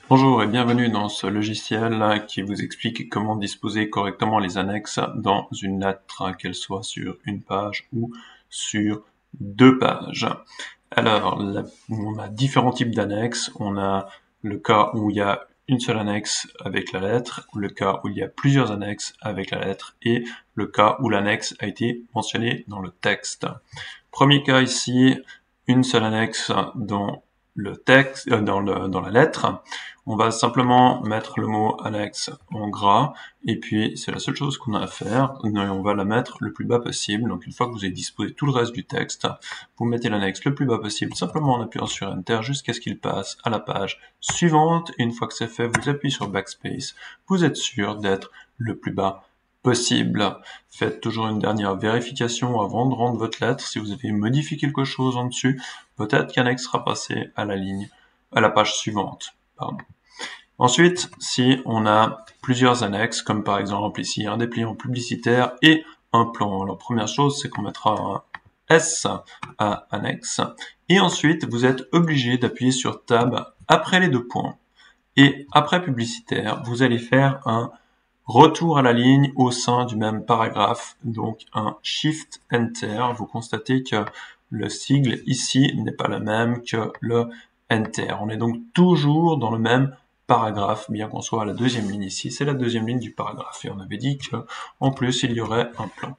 Bonjour et bienvenue dans ce logiciel qui vous explique comment disposer correctement les annexes dans une lettre, qu'elle soit sur une page ou sur deux pages. Alors, on a différents types d'annexes. On a le cas où il y a une seule annexe avec la lettre, le cas où il y a plusieurs annexes avec la lettre et le cas où l'annexe a été mentionnée dans le texte. Premier cas ici, une seule annexe dans le texte, dans la lettre. On va simplement mettre le mot annexe en gras, et puis c'est la seule chose qu'on a à faire, on va la mettre le plus bas possible. Donc une fois que vous avez disposé tout le reste du texte, vous mettez l'annexe le plus bas possible, simplement en appuyant sur Enter jusqu'à ce qu'il passe à la page suivante, et une fois que c'est fait, vous appuyez sur Backspace, vous êtes sûr d'être le plus bas possible. Faites toujours une dernière vérification avant de rendre votre lettre. Si vous avez modifié quelque chose en dessus, peut-être qu'annexe sera passé à la page suivante. Pardon. Ensuite, si on a plusieurs annexes, comme par exemple ici un dépliant publicitaire et un plan. Alors première chose, c'est qu'on mettra un S à annexe. Et ensuite, vous êtes obligé d'appuyer sur Tab après les deux points. Et après publicitaire, vous allez faire un retour à la ligne au sein du même paragraphe, donc un Shift Enter. Vous constatez que le sigle ici n'est pas le même que le Enter. On est donc toujours dans le même paragraphe, bien qu'on soit à la deuxième ligne ici. C'est la deuxième ligne du paragraphe. Et on avait dit qu'en plus, il y aurait un plan.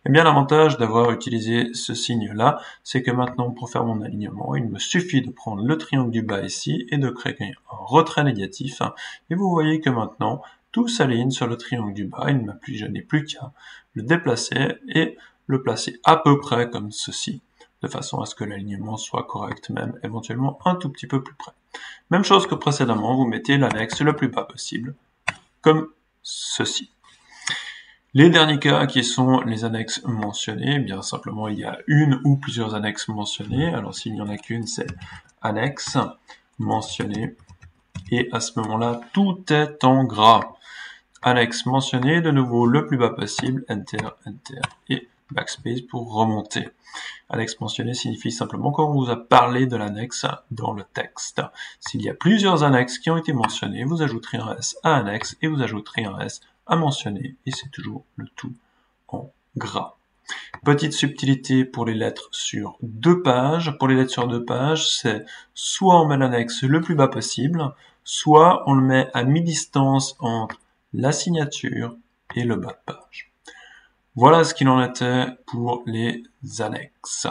Eh bien, l'avantage d'avoir utilisé ce signe-là, c'est que maintenant, pour faire mon alignement, il me suffit de prendre le triangle du bas ici et de créer un retrait négatif. Et vous voyez que maintenant, tout s'aligne sur le triangle du bas. Je n'ai plus qu'à le déplacer et le placer à peu près comme ceci, de façon à ce que l'alignement soit correct, même éventuellement un tout petit peu plus près. Même chose que précédemment, vous mettez l'annexe le plus bas possible, comme ceci. Les derniers cas qui sont les annexes mentionnées, eh bien simplement il y a une ou plusieurs annexes mentionnées. Alors s'il n'y en a qu'une, c'est annexe mentionnée. Et à ce moment-là, tout est en gras. Annexe mentionnée, de nouveau le plus bas possible, Enter, Enter et Backspace pour remonter. Annexe mentionnée signifie simplement qu'on vous a parlé de l'annexe dans le texte. S'il y a plusieurs annexes qui ont été mentionnées, vous ajouterez un S à annexe et vous ajouterez un S à mentionner, et c'est toujours le tout en gras. Petite subtilité pour les lettres sur deux pages. Pour les lettres sur deux pages, c'est soit on met l'annexe le plus bas possible, soit on le met à mi-distance entre la signature et le bas de page. Voilà ce qu'il en était pour les annexes.